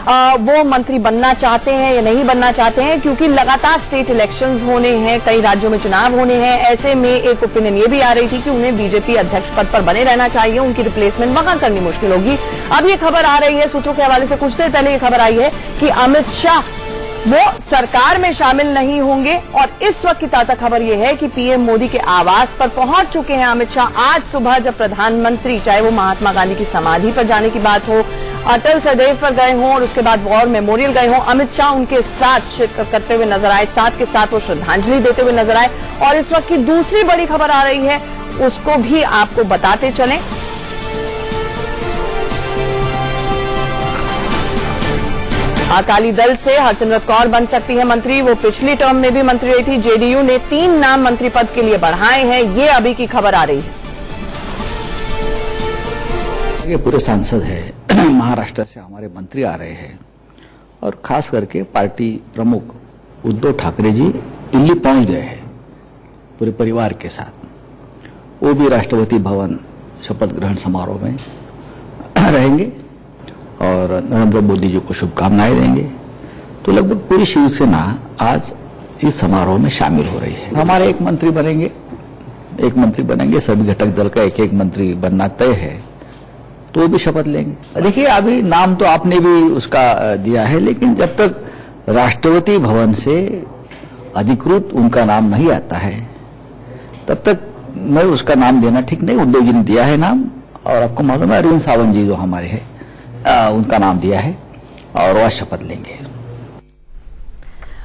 वो मंत्री बनना चाहते हैं या नहीं बनना चाहते हैं, क्योंकि लगातार स्टेट इलेक्शंस होने हैं, कई राज्यों में चुनाव होने हैं। ऐसे में एक ओपिनियन ये भी आ रही थी कि उन्हें बीजेपी अध्यक्ष पद पर बने रहना चाहिए, उनकी रिप्लेसमेंट वहां करनी मुश्किल होगी। अब ये खबर आ रही है, सूत्रों के हवाले से कुछ देर पहले ये खबर आई है कि अमित शाह वो सरकार में शामिल नहीं होंगे। और इस वक्त की ताजा खबर यह है कि पीएम मोदी के आवास पर पहुंच चुके हैं अमित शाह। आज सुबह जब प्रधानमंत्री, चाहे वो महात्मा गांधी की समाधि पर जाने की बात हो, अटल सदैव पर गए हों और उसके बाद वॉर मेमोरियल गए हों, अमित शाह उनके साथ शिरकत करते हुए नजर आए, साथ के साथ वो श्रद्धांजलि देते हुए नजर आए। और इस वक्त की दूसरी बड़ी खबर आ रही है, उसको भी आपको बताते चलें। अकाली दल से हरसिमरत कौर बन सकती है मंत्री। वो पिछली टर्म में भी मंत्री रही थी। जेडीयू ने 3 नाम मंत्री पद के लिए बढ़ाए हैं, ये अभी की खबर आ रही है। ये पूरे सांसद है, महाराष्ट्र से हमारे मंत्री आ रहे हैं और खास करके पार्टी प्रमुख उद्धव ठाकरे जी दिल्ली पहुंच गए हैं पूरे परिवार के साथ। वो भी राष्ट्रपति भवन शपथ ग्रहण समारोह में रहेंगे और नरेंद्र मोदी जी को शुभकामनाएं देंगे। तो लगभग पूरी शिवसेना आज इस समारोह में शामिल हो रही है। हमारे एक मंत्री बनेंगे, सभी घटक दल का एक एक मंत्री बनना तय है, तो वो भी शपथ लेंगे। देखिए, अभी नाम तो आपने भी उसका दिया है, लेकिन जब तक राष्ट्रपति भवन से अधिकृत उनका नाम नहीं आता है, तब तक मैं उसका नाम देना ठीक नहीं। उद्धव जी ने दिया है नाम, और आपको मालूम है अरविंद सावंत जी जो हमारे हैं, उनका नाम दिया है और वह शपथ लेंगे।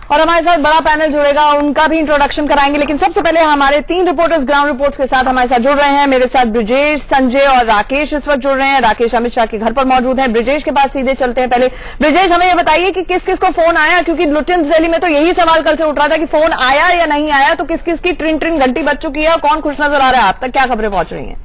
और हमारे साथ बड़ा पैनल जुड़ेगा, उनका भी इंट्रोडक्शन कराएंगे। लेकिन सबसे पहले हमारे 3 रिपोर्टर्स ग्राउंड रिपोर्ट्स के साथ हमारे साथ जुड़ रहे हैं। मेरे साथ ब्रिजेश, संजय और राकेश इस वक्त जुड़ रहे हैं। राकेश अमित शाह के घर पर मौजूद हैं। ब्रिजेश के पास सीधे चलते हैं। पहले ब्रिजेश, हमें ये बताइए कि किस किस को फोन आया, क्योंकि लुटियंस रैली में तो यही सवाल कल से उठ रहा था कि फोन आया या नहीं आया, तो किस किस की ट्रिन ट्रिन घंटी बज चुकी है और कौन खुश नजर आ रहा है? आप तक क्या खबरें पहुंच रही हैं?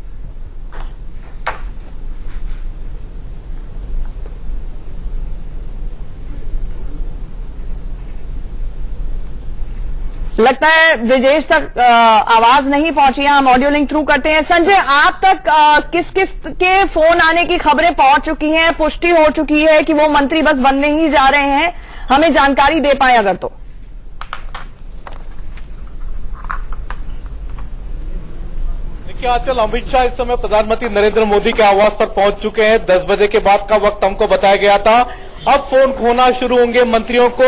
लगता है ब्रिजेश तक आवाज नहीं पहुंची है, हम ऑडियो लिंक थ्रू करते हैं। संजय, आप तक किस किस के फोन आने की खबरें पहुंच चुकी हैं, पुष्टि हो चुकी है कि वो मंत्री बस बनने ही जा रहे हैं? हमें जानकारी दे पाए अगर तो। देखिए आंचल, अमित शाह इस समय प्रधानमंत्री नरेंद्र मोदी के आवास पर पहुंच चुके हैं। 10 बजे के बाद का वक्त हमको बताया गया था। अब फोन खोना शुरू होंगे मंत्रियों को।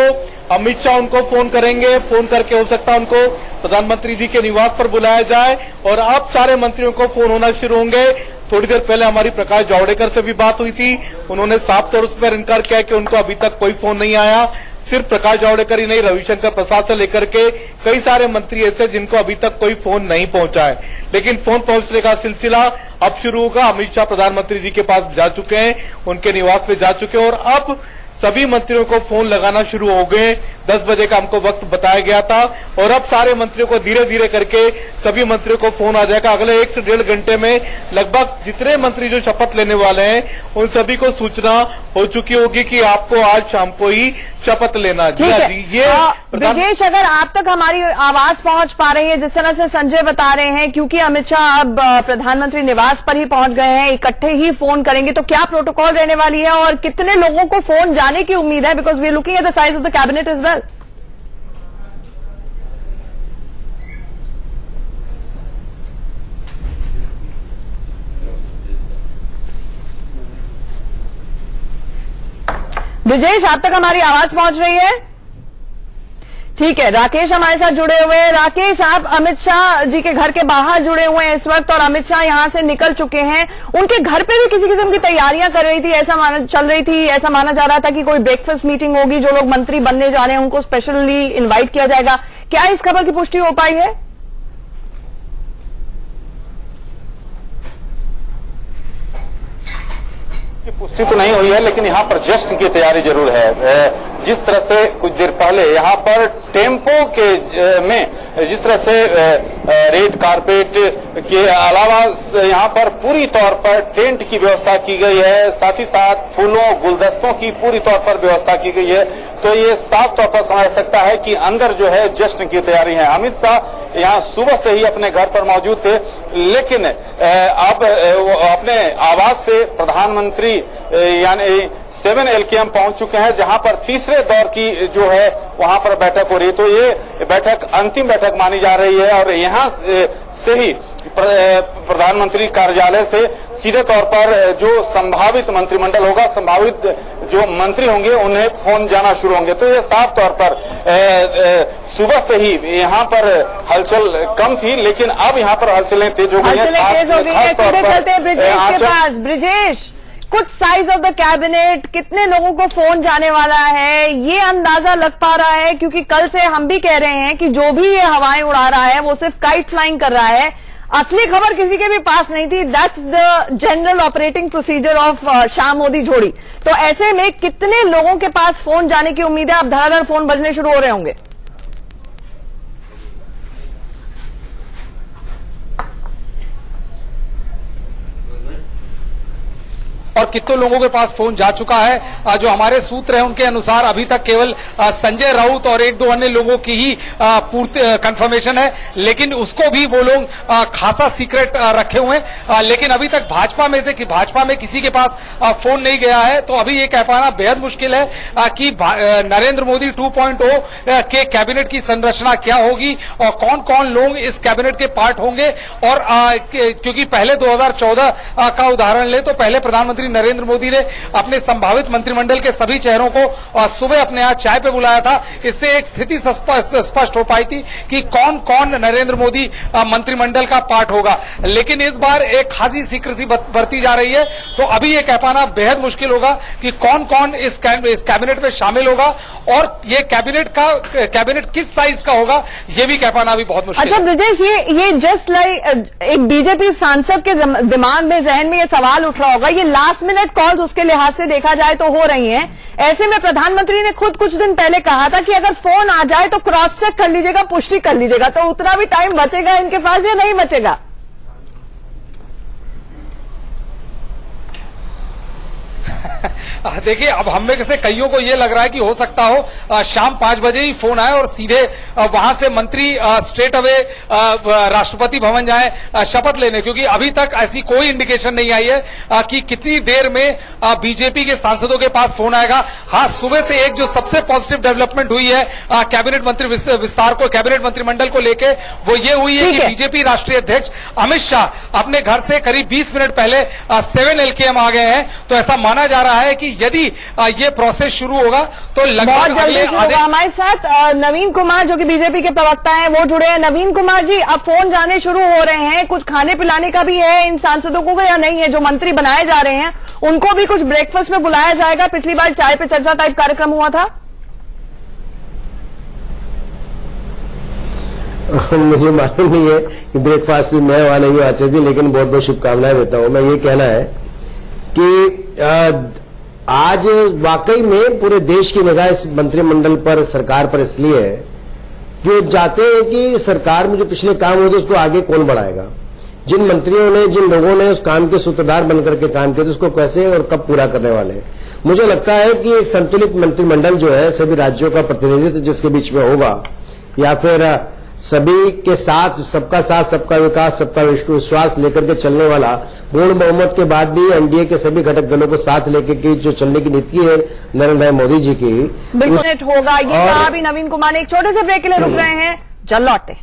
अमित शाह उनको फोन करेंगे, फोन करके हो सकता है उनको प्रधानमंत्री जी के निवास पर बुलाया जाए, और अब सारे मंत्रियों को फोन होना शुरू होंगे। थोड़ी देर पहले हमारी प्रकाश जावड़ेकर से भी बात हुई थी, उन्होंने साफ तौर पर इनकार किया कि उनको अभी तक कोई फोन नहीं आया। सिर्फ प्रकाश जावड़ेकर ही नहीं, रविशंकर प्रसाद से लेकर के कई सारे मंत्री ऐसे जिनको अभी तक कोई फोन नहीं पहुंचा है। लेकिन फोन पहुंचने का सिलसिला अब शुरू होगा। अमित शाह प्रधानमंत्री जी के पास जा चुके हैं, उनके निवास पे जा चुके हैं, और अब सभी मंत्रियों को फोन लगाना शुरू हो गए। 10 बजे का हमको वक्त बताया गया था, और अब सारे मंत्रियों को धीरे धीरे करके सभी मंत्रियों को फोन आ जाएगा। अगले 1 से 1.5 घंटे में लगभग जितने मंत्री जो शपथ लेने वाले हैं उन सभी को सूचना हो चुकी होगी कि आपको आज शाम को ही शपथ लेना। जी ये ब्रिजेश, अगर आप तक हमारी आवाज पहुंच पा रही है, जिस तरह से संजय बता रहे हैं, क्योंकि अमित शाह अब प्रधानमंत्री निवास पर ही पहुंच गए हैं, इकट्ठे ही फोन करेंगे, तो क्या प्रोटोकॉल रहने वाली है और कितने लोगों को फोन जाने की उम्मीद है? Because we are looking at the size of the cabinet as well. Brijesh, आप तक हमारी आवाज पहुंच रही है? ठीक है, राकेश हमारे साथ जुड़े हुए हैं। राकेश, आप अमित शाह जी के घर के बाहर जुड़े हुए हैं इस वक्त, और अमित शाह यहां से निकल चुके हैं। उनके घर पे भी किसी किस्म की तैयारियां कर रही थी, ऐसा माना जा रहा था कि कोई ब्रेकफास्ट मीटिंग होगी, जो लोग मंत्री बनने जा रहे हैं उनको स्पेशली इन्वाइट किया जाएगा। क्या इस खबर की पुष्टि हो पाई है? पुष्टि तो नहीं हुई है, लेकिन यहाँ पर जश्न की तैयारी जरूर है। जिस तरह से कुछ देर पहले यहाँ पर टेम्पो के में जिस तरह से रेड कारपेट के अलावा यहाँ पर पूरी तौर पर टेंट की व्यवस्था की गई है, साथ ही साथ फूलों गुलदस्तों की पूरी तौर पर व्यवस्था की गई है। तो ये साफ तौर पर समझ सकता है कि अंदर जो है जश्न की तैयारी है। अमित शाह यहाँ सुबह से ही अपने घर पर मौजूद थे, लेकिन अब अपने आवास से प्रधानमंत्री यानी 7 LKM पहुंच चुके हैं, जहां पर तीसरे दौर की जो है वहां पर बैठक हो रही है। तो ये बैठक अंतिम बैठक मानी जा रही है और यहां से ही प्रधानमंत्री कार्यालय से सीधे तौर पर जो संभावित मंत्रिमंडल होगा, संभावित जो मंत्री होंगे, उन्हें फोन जाना शुरू होंगे। तो ये साफ तौर पर सुबह से ही यहाँ पर हलचल कम थी, लेकिन अब यहाँ पर हलचलें तेज हो गई हैं। चलते हैं ब्रिजेश के पास। ब्रिजेश, कुछ साइज ऑफ द कैबिनेट, कितने लोगों को फोन जाने वाला है, ये अंदाजा लग पा रहा है? क्योंकि कल से हम भी कह रहे हैं कि जो भी ये हवाएं उड़ा रहा है वो सिर्फ काइट फ्लाइंग कर रहा है, असली खबर किसी के भी पास नहीं थी। That's the general operating procedure of Shah Modi जोड़ी। तो ऐसे में कितने लोगों के पास फोन जाने की उम्मीद है? अब धड़ाधड़ फोन बजने शुरू हो रहे होंगे। और कितने लोगों के पास फोन जा चुका है? जो हमारे सूत्र हैं उनके अनुसार अभी तक केवल संजय राउत और एक दो अन्य लोगों की ही पूर्ति कंफर्मेशन है, लेकिन उसको भी वो लोग खासा सीक्रेट रखे हुए हैं। लेकिन अभी तक भाजपा में किसी के पास फोन नहीं गया है। तो अभी ये कह पाना बेहद मुश्किल है कि नरेंद्र मोदी 2.0 के कैबिनेट की संरचना क्या होगी और कौन कौन लोग इस कैबिनेट के पार्ट होंगे। और क्योंकि पहले 2014 का उदाहरण ले तो पहले प्रधानमंत्री नरेंद्र मोदी ने अपने संभावित मंत्रिमंडल के सभी चेहरों को सुबह अपने यहाँ चाय पे बुलाया था। इससे एक स्थिति स्पष्ट हो पाई थी कि कौन कौन नरेंद्र मोदी मंत्रिमंडल का पार्ट होगा। लेकिन इस बार एक खासी सीक्रेसी बरती जा रही है। तो अभी ये कह पाना बेहद मुश्किल होगा कि कौन कौन इस कैबिनेट में शामिल होगा और ये कैबिनेट किस साइज का होगा, ये भी कह पाना अभी बहुत मुश्किल है। अच्छा ब्रिजेश, ये जस्ट लाइक एक बीजेपी सांसद के दिमाग में, जहन में ये सवाल उठ रहा होगा, ये लास्ट मिनट कॉल्स उसके लिहाज से देखा जाए तो हो रही हैं। ऐसे में प्रधानमंत्री ने खुद कुछ दिन पहले कहा था कि अगर फोन आ जाए तो क्रॉस चेक कर लीजिएगा, पुष्टि कर लीजिएगा। तो उतना भी टाइम बचेगा इनके पास या नहीं बचेगा? देखिए, अब हम में से कईयों को ये लग रहा है कि हो सकता हो शाम 5 बजे ही फोन आए और सीधे वहां से मंत्री स्ट्रेट अवे राष्ट्रपति भवन जाए शपथ लेने, क्योंकि अभी तक ऐसी कोई इंडिकेशन नहीं आई है कि कितनी देर में बीजेपी के सांसदों के पास फोन आएगा। हाँ, सुबह से एक जो सबसे पॉजिटिव डेवलपमेंट हुई है कैबिनेट मंत्री विस्तार को, कैबिनेट मंत्रिमंडल को लेके, वो ये हुई है कि बीजेपी राष्ट्रीय अध्यक्ष अमित शाह अपने घर से करीब 20 मिनट पहले 7 LKM आ गए हैं। तो ऐसा माना जा रहा है कि यदि ये प्रोसेस शुरू होगा तो लगभग अगले हमारे साथ नवीन कुमार जो कि बीजेपी के प्रवक्ता हैं वो जुड़े हैं। नवीन कुमार जी, अब फोन जाने शुरू हो रहे हैं, कुछ खाने पिलाने का भी है इन सांसदों को या नहीं है? जो मंत्री बनाए जा रहे हैं उनको भी कुछ ब्रेकफास्ट में बुलाया जाएगा? पिछली बार चाय पे चर्चा टाइप कार्यक्रम हुआ था। मुझे मालूम नहीं है कि ब्रेकफास्ट मैं वहां नहीं हूं आचार्य जी, लेकिन बहुत बहुत शुभकामनाएं देता हूं। मैं ये कहना है कि आज वाकई में पूरे देश की निगाह इस मंत्रिमंडल पर, सरकार पर इसलिए है कि वो चाहते हैं कि सरकार में जो पिछले काम हुए थे उसको आगे कौन बढ़ाएगा। जिन मंत्रियों ने, जिन लोगों ने उस काम के सूत्रधार बनकर के काम किया, तो उसको कैसे और कब पूरा करने वाले हैं। मुझे लगता है कि एक संतुलित मंत्रिमंडल जो है, सभी राज्यों का प्रतिनिधित्व जिसके बीच में होगा, या फिर सभी के साथ सबका विकास, सबका विश्वास लेकर के चलने वाला, पूर्ण बहुमत के बाद भी एनडीए के सभी घटक दलों को साथ लेकर के जो चलने की नीति है नरेंद्र भाई मोदी जी की, बिल्कुल होगा। ये कहा भी नवीन कुमार ने। एक छोटे से ब्रेक के लिए रुक रहे हैं, जल लौटे।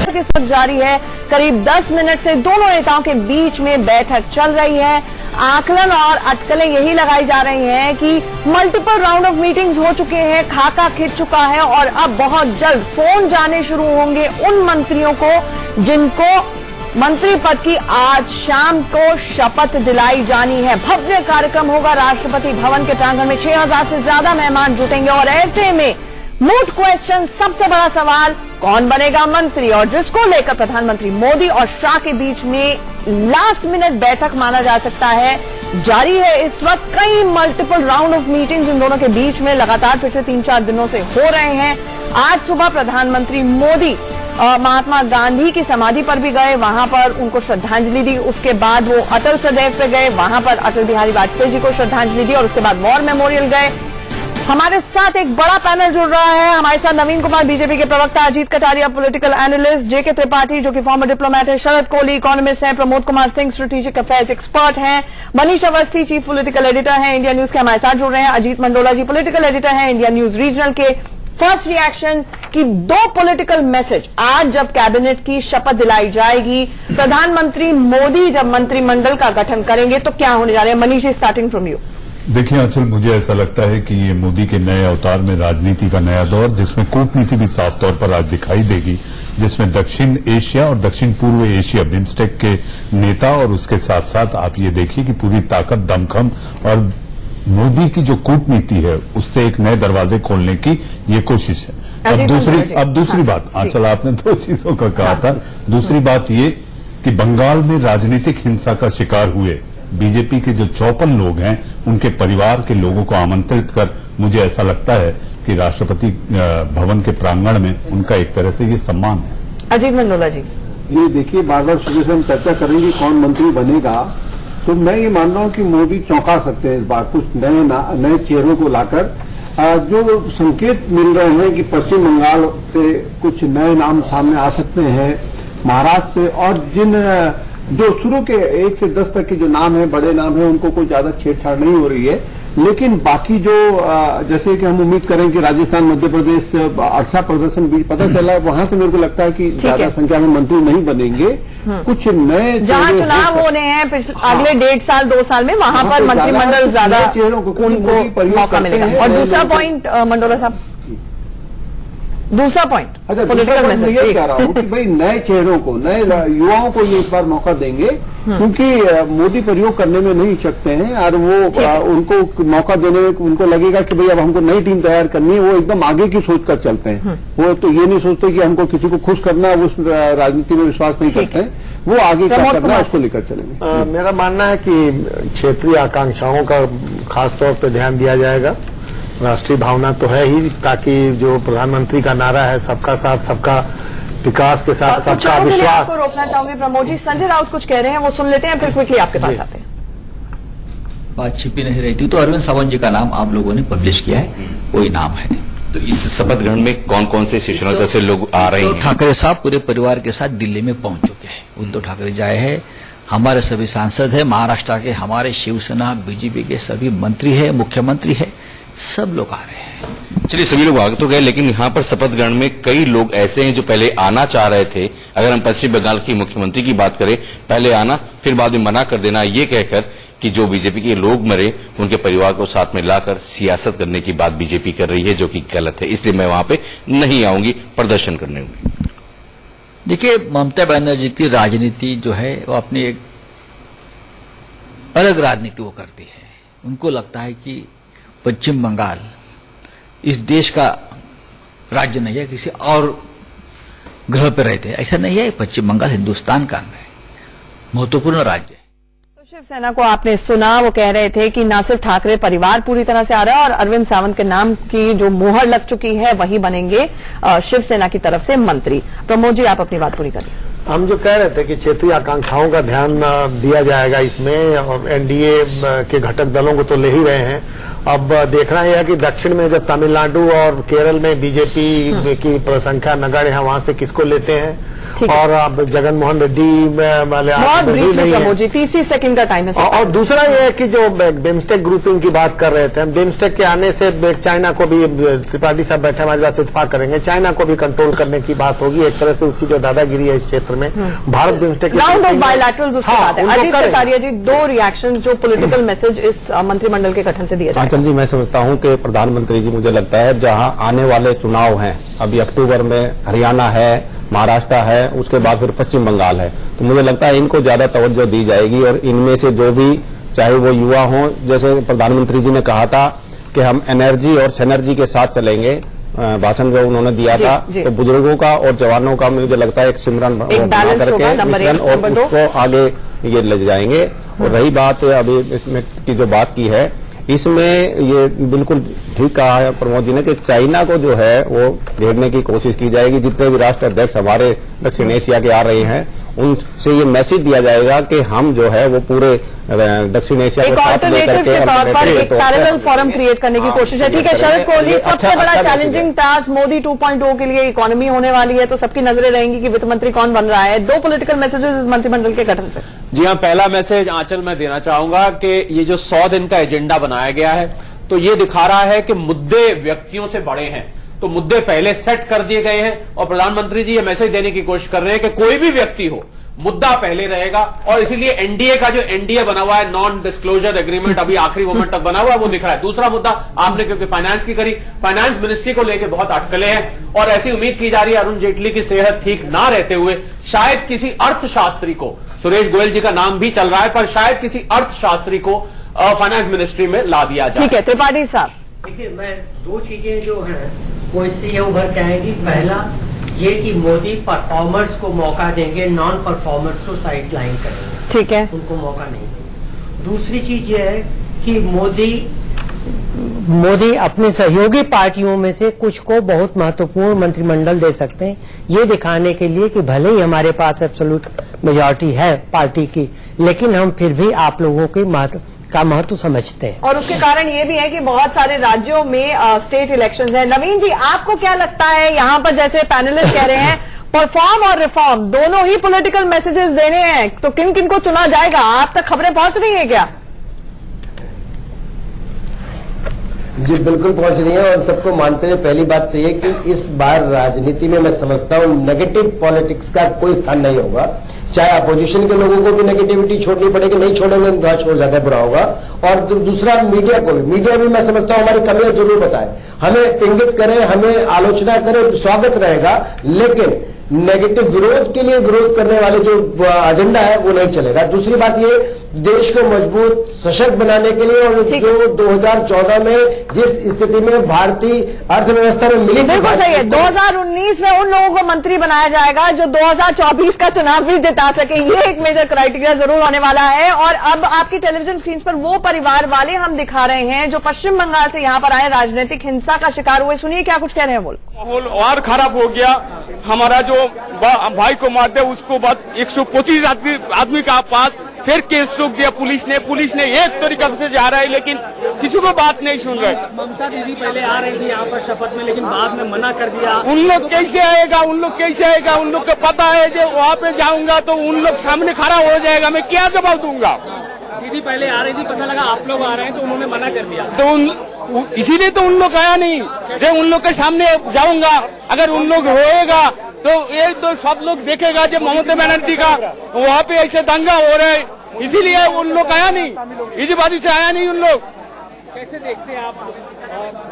इस वक्त जारी है, करीब 10 मिनट से दोनों नेताओं के बीच में बैठक चल रही है। आकलन और अटकलें यही लगाई जा रही हैं कि मल्टीपल राउंड ऑफ मीटिंग्स हो चुके हैं, खाका खिंच चुका है और अब बहुत जल्द फोन जाने शुरू होंगे उन मंत्रियों को जिनको मंत्री पद की आज शाम को शपथ दिलाई जानी है। भव्य कार्यक्रम होगा राष्ट्रपति भवन के प्रांगण में, 6000 से ज्यादा मेहमान जुटेंगे और ऐसे में मूट क्वेश्चन, सबसे बड़ा सवाल, कौन बनेगा मंत्री, और जिसको लेकर प्रधानमंत्री मोदी और शाह के बीच में लास्ट मिनट बैठक माना जा सकता है, जारी है। इस वक्त कई मल्टीपल राउंड ऑफ मीटिंग्स इन दोनों के बीच में लगातार पिछले 3-4 दिनों से हो रहे हैं। आज सुबह प्रधानमंत्री मोदी महात्मा गांधी की समाधि पर भी गए, वहां पर उनको श्रद्धांजलि दी। उसके बाद वो अटल सदैव पे गए, वहां पर अटल बिहारी वाजपेयी जी को श्रद्धांजलि दी और उसके बाद वॉर मेमोरियल गए। हमारे साथ एक बड़ा पैनल जुड़ रहा है। हमारे साथ नवीन कुमार बीजेपी के प्रवक्ता, अजीत कटारिया पॉलिटिकल एनालिस्ट, जेके त्रिपाठी जो कि फॉर्मर डिप्लोमेट है, शरद कोहली इकोनॉमिस्ट हैं, Pramod Kumar Singh strategic affairs expert हैं, Manish Awasthi chief political editor हैं इंडिया न्यूज के, हमारे साथ जुड़ रहे हैं अजीत मंडोला जी पॉलिटिकल एडिटर हैं इंडिया न्यूज रीजनल के। फर्स्ट रिएक्शन की दो पॉलिटिकल मैसेज आज जब कैबिनेट की शपथ दिलाई जाएगी, प्रधानमंत्री मोदी जब मंत्रिमंडल का गठन करेंगे तो क्या होने जा रहे हैं? Manish, starting from you. देखिए आंचल, मुझे ऐसा लगता है कि ये मोदी के नए अवतार में राजनीति का नया दौर, जिसमें कूटनीति भी साफ तौर पर आज दिखाई देगी, जिसमें दक्षिण एशिया और दक्षिण पूर्व एशिया बिम्स्टेक के नेता और उसके साथ साथ आप ये देखिए कि पूरी ताकत, दमखम और मोदी की जो कूटनीति है उससे एक नए दरवाजे खोलने की ये कोशिश है। अब दूसरी बात, आंचल आपने दो चीजों का कहा था। दूसरी बात ये कि बंगाल में राजनीतिक हिंसा का शिकार हुए बीजेपी के जो 54 लोग हैं उनके परिवार के लोगों को आमंत्रित कर मुझे ऐसा लगता है कि राष्ट्रपति भवन के प्रांगण में उनका एक तरह से ये सम्मान है। अजीत मंडोला जी, ये देखिए, बार बार सुबह से हम चर्चा करेंगे कौन मंत्री बनेगा, तो मैं ये मान रहा हूं कि मोदी चौंका सकते हैं इस बार कुछ नए चेहरों को लाकर। जो संकेत मिल रहे हैं कि पश्चिम बंगाल से कुछ नए नाम सामने आ सकते हैं, महाराष्ट्र से, और जो शुरू के 1 से 10 तक के जो नाम है, बड़े नाम है, उनको कोई ज्यादा छेड़छाड़ नहीं हो रही है। लेकिन बाकी जो जैसे कि हम उम्मीद करें कि राजस्थान, मध्य प्रदेश अच्छा प्रदर्शन भी पता चला, वहां से मेरे को लगता है कि ज्यादा संख्या में मंत्री नहीं बनेंगे। कुछ नए जहां चुनाव होने हैं अगले 1.5 साल 2 साल में, वहां पर मंत्रिमंडल ज्यादा उनको मौका मिलेगा। और दूसरा पॉइंट मंडोला साहब, दूसरा पॉइंट अच्छा, दूसरा पॉइंट मैं ये कह रहा हूँ कि भाई नए चेहरों को, नए युवाओं को ये इस बार मौका देंगे, क्योंकि मोदी प्रयोग करने में नहीं सकते हैं और वो उनको मौका देने में उनको लगेगा कि भाई अब हमको नई टीम तैयार करनी है। वो एकदम आगे की सोच कर चलते हैं। वो तो ये नहीं सोचते कि हमको किसी को खुश करना है, उस राजनीति में विश्वास नहीं करते हैं। वो आगे क्या करना है उसको लेकर चलेंगे। मेरा मानना है कि क्षेत्रीय आकांक्षाओं का खासतौर पर ध्यान दिया जाएगा। राष्ट्रीय भावना तो है ही, ताकि जो प्रधानमंत्री का नारा है सबका साथ सबका विकास के साथ सबका विश्वास। आपको रोकना चाहूंगी प्रमोद जी, संजय राउत कुछ कह रहे हैं, वो सुन लेते हैं, फिर क्विकली आपके पास आते हैं। बात छिपी नहीं रहती, तो अरविंद सावंत जी का नाम आप लोगों ने पब्लिश किया है, वही नाम है। तो इस शपथ ग्रहण में कौन कौन से शिवसेना से लोग आ रहे हैं? ठाकरे साहब पूरे परिवार के साथ दिल्ली में पहुंच चुके हैं। उद्धव ठाकरे जाए हैं, हमारे सभी सांसद हैं, महाराष्ट्र के हमारे शिवसेना बीजेपी के सभी मंत्री है, मुख्यमंत्री है, सब लोग आ रहे हैं। चलिए, सभी लोग आ तो गए, लेकिन यहाँ पर शपथ ग्रहण में कई लोग ऐसे हैं जो पहले आना चाह रहे थे। अगर हम पश्चिम बंगाल की मुख्यमंत्री की बात करें, पहले आना फिर बाद में मना कर देना, ये कहकर कि जो बीजेपी के लोग मरे उनके परिवार को साथ में लाकर सियासत करने की बात बीजेपी कर रही है, जो कि गलत है। इसलिए मैं वहां पे नहीं आऊंगी प्रदर्शन करने में। देखिए, ममता बनर्जी की राजनीति जो है वो अपनी एक अलग राजनीति वो करती है। उनको लगता है कि पश्चिम बंगाल इस देश का राज्य नहीं है, किसी और ग्रह पर रहते हैं, ऐसा नहीं है। पश्चिम बंगाल हिंदुस्तान का अंग है, महत्वपूर्ण राज्य है। तो शिवसेना को आपने सुना, वो कह रहे थे कि ना सिर्फ ठाकरे परिवार पूरी तरह से आ रहा है और अरविंद सावंत के नाम की जो मोहर लग चुकी है वही बनेंगे शिवसेना की तरफ से मंत्री। प्रमोद जी, आप अपनी बात पूरी करिए। हम जो कह रहे थे कि क्षेत्रीय आकांक्षाओं का ध्यान दिया जाएगा इसमें, और एनडीए के घटक दलों को तो ले ही रहे हैं। अब देखना यह है कि दक्षिण में जब तमिलनाडु और केरल में बीजेपी की संख्या नगण्य है, वहां से किसको लेते हैं, और अब जगन मोहन रेड्डी वाले प्रमोद 30 सेकंड का टाइम है। और दूसरा यह है कि जो बिम्स्टेक ग्रुपिंग की बात कर रहे थे, बिम्स्टेक के आने से चाइना को भी, त्रिपाठी साहब बैठे हमारे पास इत्तेफाक करेंगे, चाइना को भी कंट्रोल करने की बात होगी। एक तरह से उसकी जो दादागिरी है इस क्षेत्र में, Bharat BIMSTEC round of bilaterals उसके बाद है। अजीत कटारिया जी, 2 रिएक्शन जो पॉलिटिकल मैसेज इस मंत्रिमंडल के गठन से दिया जाएगा। जी, मैं समझता हूं कि प्रधानमंत्री जी, मुझे लगता है जहां आने वाले चुनाव हैं, अभी अक्टूबर में हरियाणा है, महाराष्ट्र है, उसके बाद फिर पश्चिम बंगाल है, तो मुझे लगता है इनको ज्यादा तवज्जो दी जाएगी। और इनमें से जो भी, चाहे वो युवा हों, जैसे प्रधानमंत्री जी ने कहा था कि हम एनर्जी और सिनर्जी के साथ चलेंगे, भाषण जो उन्होंने दिया था, तो बुजुर्गों का और जवानों का मुझे लगता है एक सिमरन करके मिश्रण, और उसको आगे ये ले जाएंगे। और रही बात अभी इसमें की जो बात की है, इसमें ये बिल्कुल ठीक कहा है प्रमोद जी ने कि चाइना को जो है वो घेरने की कोशिश की जाएगी। जितने भी राष्ट्र अध्यक्ष हमारे दक्षिण एशिया के आ रहे हैं, उनसे ये मैसेज दिया जाएगा कि हम जो है वो पूरे दक्षिण एशिया एक को साथ ऑल्टरनेटिव लेकर के तौर पर एक तो पैरेलल फॉरम क्रिएट करने की कोशिश है। ठीक है शरद कोहली, सबसे बड़ा चैलेंजिंग टास्क मोदी 2.0 के लिए इकोनॉमी होने वाली है, तो सबकी नजरें रहेंगी कि वित्त मंत्री कौन बन रहा है। 2 पॉलिटिकल मैसेजेस इस मंत्रिमंडल के गठन से। जी हाँ, पहला मैसेज आंचल मैं देना चाहूंगा कि ये जो 100 दिन का एजेंडा बनाया गया है, तो ये दिखा रहा है कि मुद्दे व्यक्तियों से बड़े हैं, तो मुद्दे पहले सेट कर दिए गए हैं और प्रधानमंत्री जी ये मैसेज देने की कोशिश कर रहे हैं कि कोई भी व्यक्ति हो, मुद्दा पहले रहेगा। और इसीलिए एनडीए का जो एनडीए बना हुआ है, नॉन डिस्क्लोजर एग्रीमेंट, अभी आखिरी मोमेंट तक बना हुआ है, वो दिख रहा है। दूसरा मुद्दा आपने क्योंकि फाइनेंस की करी, फाइनेंस मिनिस्ट्री को लेकर बहुत अटकलें हैं और ऐसी उम्मीद की जा रही है अरुण जेटली की सेहत ठीक ना रहते हुए शायद किसी अर्थशास्त्री को, सुरेश गोयल जी का नाम भी चल रहा है, पर शायद किसी अर्थशास्त्री को फाइनेंस मिनिस्ट्री में ला दिया जाए। ठीक है त्रिपाठी साहब। देखिए, मैं 2 चीजें जो हैं वो इससे ये उभर के आएगी। पहला ये कि मोदी परफॉर्मर्स को मौका देंगे, नॉन परफॉर्मर्स को साइड लाइन करेंगे। ठीक है, उनको मौका नहीं देंगे। दूसरी चीज ये है कि मोदी अपने सहयोगी पार्टियों में से कुछ को बहुत महत्वपूर्ण मंत्रिमंडल दे सकते हैं, ये दिखाने के लिए कि भले ही हमारे पास एब्सोल्यूट मेजॉरिटी है पार्टी की, लेकिन हम फिर भी आप लोगों के महत्व समझते हैं। और उसके कारण ये भी है कि बहुत सारे राज्यों में स्टेट इलेक्शंस हैं। नवीन जी, आपको क्या लगता है, यहां पर जैसे पैनलिस्ट कह रहे हैं परफॉर्म और रिफॉर्म दोनों ही पॉलिटिकल मैसेजेस देने हैं, तो किन किन को चुना जाएगा? आप तक खबरें पहुंच रही है क्या? जी बिल्कुल पहुंच रही है और सबको मानते हुए पहली बात तो ये कि इस बार राजनीति में मैं समझता हूं नेगेटिव पॉलिटिक्स का कोई स्थान नहीं होगा। चाहे अपोजिशन के लोगों को भी नेगेटिविटी छोड़नी पड़ेगी, नहीं छोड़ेंगे तो छोड़ ज्यादा बुरा होगा। और दूसरा मीडिया को भी, मीडिया भी मैं समझता हूं हमारी कमियां जरूर बताए, हमें इंगित करे, हमें आलोचना करे, स्वागत रहेगा, लेकिन नेगेटिव विरोध के लिए विरोध करने वाले जो एजेंडा है वो नहीं चलेगा। दूसरी बात ये, देश को मजबूत सशक्त बनाने के लिए और जो 2014 में जिस स्थिति में भारतीय अर्थव्यवस्था में मिली, बिल्कुल सही है, 2019 में उन लोगों को मंत्री बनाया जाएगा जो 2024 का चुनाव भी जिता सके, ये एक मेजर क्राइटेरिया जरूर होने वाला है। और अब आपकी टेलीविजन स्क्रीन पर वो परिवार वाले हम दिखा रहे हैं जो पश्चिम बंगाल से यहाँ पर आए, राजनीतिक हिंसा का शिकार हुए। सुनिए क्या कुछ कह रहे हैं। बोल माहौल और खराब हो गया। हमारा जो भाई को मारते उसको बाद 125 आदमी का पास फिर केस रोक दिया पुलिस ने एक तरीका से जा रहा है, लेकिन किसी को बात नहीं सुन रहे। ममता दीदी पहले आ रही थी यहाँ पर शपथ में, लेकिन बाद में मना कर दिया। उन लोग कैसे आएगा, उन लोग को पता है जो वहाँ पे जाऊंगा तो उन लोग सामने खड़ा हो जाएगा, मैं क्या जवाब दूंगा। दीदी पहले आ रही थी, पता लगा आप लोग आ रहे हैं तो उन्होंने मना कर दिया, तो इसीलिए तो उन लोग आया नहीं। जब उन लोग के सामने जाऊंगा, अगर उन लोग होएगा तो ये तो सब लोग देखेगा जब ममता बनर्जी का वहाँ पे ऐसे दंगा हो रहा है, इसीलिए उन लोग आया नहीं, इसी बात से आया नहीं उन लोग। कैसे देखते हैं आप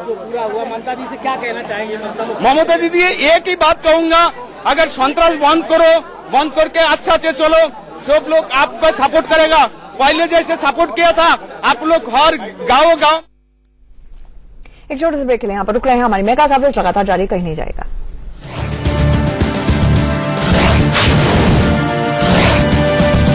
जो पूरा हुआ? ममता दीदी से क्या कहना चाहेंगे? ममता दीदी एक ही बात कहूंगा, अगर संतरास बंद करो, बंद करके अच्छा से चलो, सब लोग आपका सपोर्ट करेगा। पहले जैसे सपोर्ट किया था आप लोग हर गाँव। एक छोटे से ब्रेक के लिए यहाँ पर रुक रहे हैं। हमारी मेगा कवरेज लगातार जारी, कहीं नहीं जाएगा।